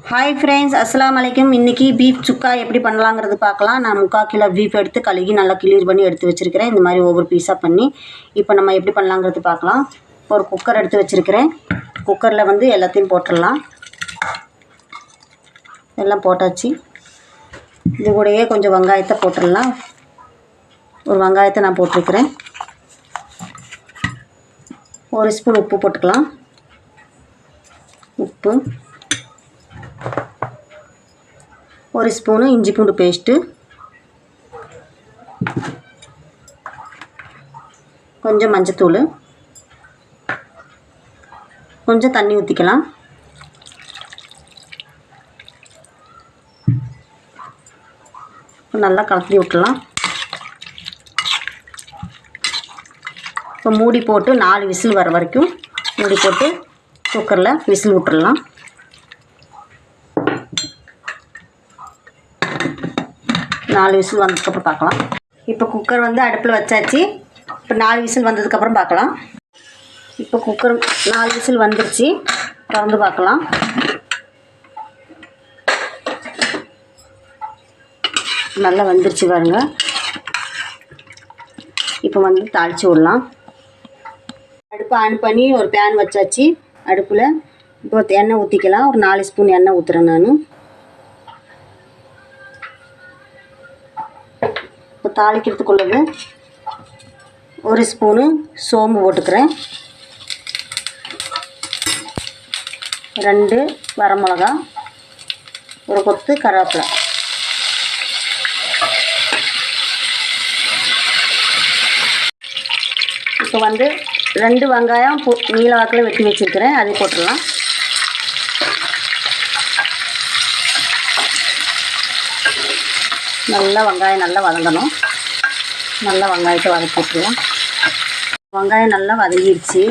Hi friends, அஸ்ஸலாமு அலைக்கும். இன்றைக்கி பீஃப் சுக்கா எப்படி பண்ணலாங்கிறது பார்க்கலாம். நான் 3/4 கிலோ பீஃப் எடுத்து கழுகி நல்லா கிளீர் பண்ணி எடுத்து வச்சுருக்கிறேன். இந்த மாதிரி ஒவ்வொரு பீஸாக பண்ணி இப்போ நம்ம எப்படி பண்ணலாங்கிறது பார்க்கலாம். ஒரு குக்கர் எடுத்து வச்சுருக்கிறேன். குக்கரில் வந்து எல்லாத்தையும் போட்டுடலாம். எல்லாம் போட்டாச்சு. இது கூடயே கொஞ்சம் வெங்காயத்தை போட்டுடலாம். ஒரு வெங்காயத்தை நான் போட்டிருக்கிறேன். ஒரு ஸ்பூன் உப்பு போட்டுக்கலாம். உப்பு, ஒரு ஸ்பூனு இஞ்சி பூண்டு பேஸ்ட்டு, கொஞ்சம் மஞ்சத்தூள், கொஞ்சம் தண்ணி ஊற்றிக்கலாம். நல்லா கலக்கி விட்டுலாம். இப்போ மூடி போட்டு 4 விசில் வர வரைக்கும் மூடி போட்டு குக்கரில் விசில் விட்டுடலாம். நாலு விசில் வந்ததுக்கப்புறம் பார்க்கலாம். இப்போ குக்கர் வந்து அடுப்பில் வச்சாச்சு. இப்போ 4 விசில் வந்ததுக்கப்புறம் பார்க்கலாம். இப்போ குக்கர் 4 விசில் வந்துருச்சு. திறந்து பார்க்கலாம். நல்லா வந்துருச்சு பாருங்க. இப்போ வந்து தாளித்து விடலாம். அடுப்பை ஆன் பண்ணி ஒரு பேன் வச்சாச்சு. அடுப்பில் இப்போ எண்ணெய் ஊற்றிக்கலாம். ஒரு 4 ஸ்பூன் எண்ணெய் ஊற்றுறேன் நான். இப்போ தாளிக்கிறதுக்குள்ளது ஒரு ஸ்பூனு சோம்பு போட்டுக்கிறேன். 2 வரமிளகா, ஒரு கொத்து கருவேப்பிலை. இப்போ வந்து 2 வெங்காயம் நீல வாக்கில் வெட்டி வச்சுருக்கிறேன். அதை போட்டுடலாம். நல்லா வெங்காயம் நல்லா வதங்கணும். நல்லா வெங்காயத்தை வதக்கி விட்டுருவோம். வெங்காயம் நல்லா வதங்கிடுச்சு.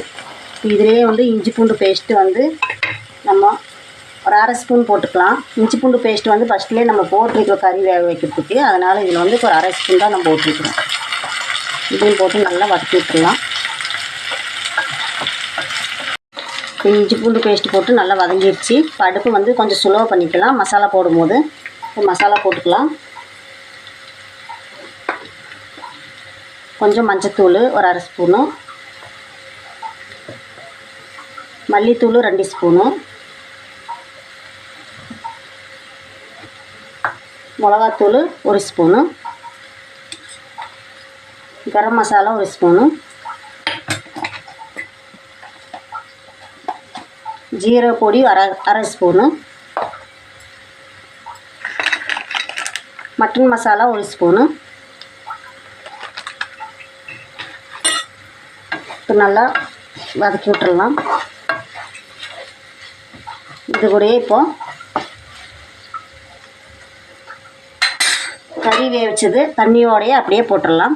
இதிலே வந்து இஞ்சி பூண்டு பேஸ்ட்டு வந்து நம்ம ஒரு 1/2 ஸ்பூன் போட்டுக்கலாம். இஞ்சி பூண்டு பேஸ்ட்டு வந்து ஃபஸ்ட்லேயே நம்ம போட்டிருக்கோம் கறி வேக வைக்கிறதுக்கு. அதனால் இதில் வந்து ஒரு 1/2 ஸ்பூன் தான் நம்ம போட்டிருக்கிறோம். இதையும் போட்டு நல்லா வதக்கி விட்டுடலாம். இஞ்சி பூண்டு பேஸ்ட்டு போட்டு நல்லா வதங்கிடுச்சு. இப்போ அடுப்பு வந்து கொஞ்சம் ஸ்லோ பண்ணிக்கலாம். மசாலா போடும்போது மசாலா போட்டுக்கலாம். கொஞ்சம் மஞ்சத்தூள் ஒரு 1/2 ஸ்பூனு, மல்லித்தூள் 2 ஸ்பூனு, மிளகாத்தூள் 1 ஸ்பூனு, கரம் மசாலா 1 ஸ்பூனு, ஜீரக பொடி 1/2 ஸ்பூனு, மட்டன் மசாலா 1 ஸ்பூனு. இப்போ நல்லா வதக்கி விட்டுடலாம். இது கூடயே இப்போது கறி வேவிச்சது தண்ணியோடையே அப்படியே போட்டுடலாம்.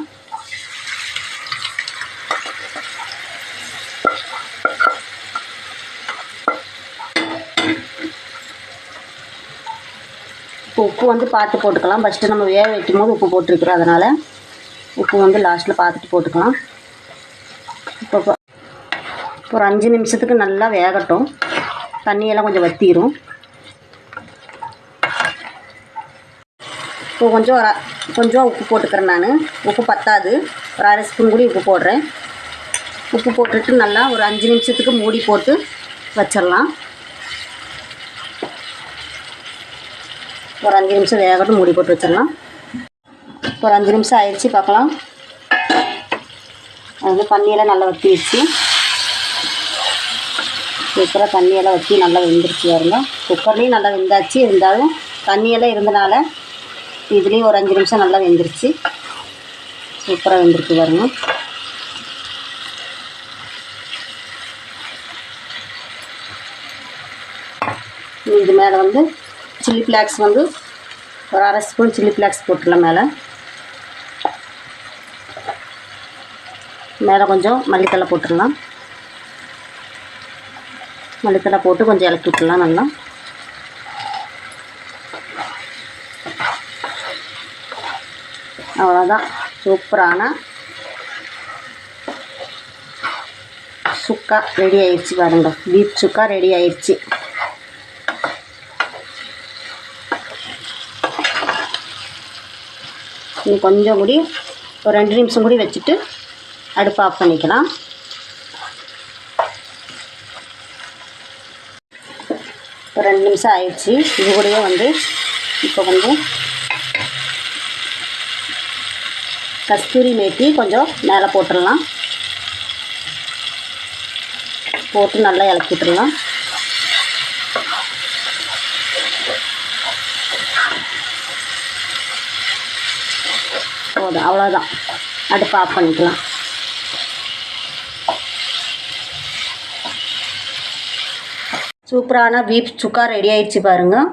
உப்பு வந்து பார்த்து போட்டுக்கலாம். ஃபஸ்ட்டு நம்ம வேக வைக்கும் போது உப்பு போட்டிருக்கிறோம். அதனால் உப்பு வந்து லாஸ்ட்டில் பார்த்துட்டு போட்டுக்கலாம். இப்போ ஒரு 5 நிமிஷத்துக்கு நல்லா வேகட்டும். தண்ணியெல்லாம் கொஞ்சம் வற்றிடும். இப்போ கொஞ்சம் உப்பு போட்டுக்கிறேன் நான். உப்பு பத்தாது. ஒரு 1/2 ஸ்பூன் கூட உப்பு போடுறேன். உப்பு போட்டுட்டு நல்லா ஒரு 5 நிமிஷத்துக்கு மூடி போட்டு வச்சிடலாம். ஒரு 5 நிமிஷம் வேகட்டும். மூடி போட்டு வச்சிடலாம். ஒரு 5 நிமிஷம் ஆயிடுச்சு. பார்க்கலாம். அது வந்து தண்ணியெல்லாம் நல்லா வற்றிடுச்சு. சூப்பராக தண்ணியெல்லாம் வற்றி நல்லா வெந்துருச்சு பாருங்க. குக்கர்லேயும் நல்லா வெந்தாச்சு. இருந்தாலும் தண்ணியெல்லாம் இருந்தனால இதுலேயும் ஒரு 5 நிமிஷம் நல்லா வெந்துருச்சு. சூப்பராக வெந்திருக்கு பாருங்க. இது மேலே வந்து சில்லி ஃப்ளாக்ஸ் வந்து ஒரு 1/2 ஸ்பூன் சில்லி ஃப்ளாக்ஸ் போட்டுடலாம். மேலே கொஞ்சம் மல்லித்தலை போட்டுடலாம். மல்லித்தலை போட்டு கொஞ்சம் இலக்கி விட்டுடலாம் நல்லா. அவ்வளோதான். சூப்பரான சுக்கா ரெடி ஆயிடுச்சு பாருங்க. பீஃப் சுக்கா ரெடி ஆயிடுச்சு. இன்னும் கொஞ்சம் கூடி ஒரு 2 நிமிஷம் கூடி வச்சுட்டு அடுப்பு ஆஃப் பண்ணிக்கலாம். ஒரு 2 நிமிஷம் ஆயிடுச்சு. இது கூடயே வந்து இப்போ வந்து கஸ்தூரி மேத்தி கொஞ்சம் மேலே போட்டுடலாம். போட்டு நல்லா இளக்கி விட்டுடலாம். போதும், அவ்வளோதான். அடுப்பு ஆஃப் பண்ணிக்கலாம். சூப்பரான பீஃப் சுக்கா ரெடி ஆயிடுச்சு பாருங்கள்.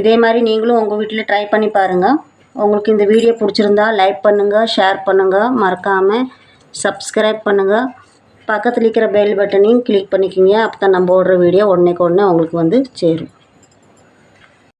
இதே மாதிரி நீங்களும் உங்கள் வீட்டில் ட்ரை பண்ணி பாருங்கள். உங்களுக்கு இந்த வீடியோ பிடிச்சிருந்தா லைக் பண்ணுங்கள், ஷேர் பண்ணுங்கள், மறக்காமல் சப்ஸ்கிரைப் பண்ணுங்கள். பக்கத்தில் இருக்கிற பெல் பட்டனையும் கிளிக் பண்ணிக்கிங்க. அப்போ தான் நம்ம போடுற வீடியோ உடனேக்கு உடனே உங்களுக்கு வந்து சேரும்.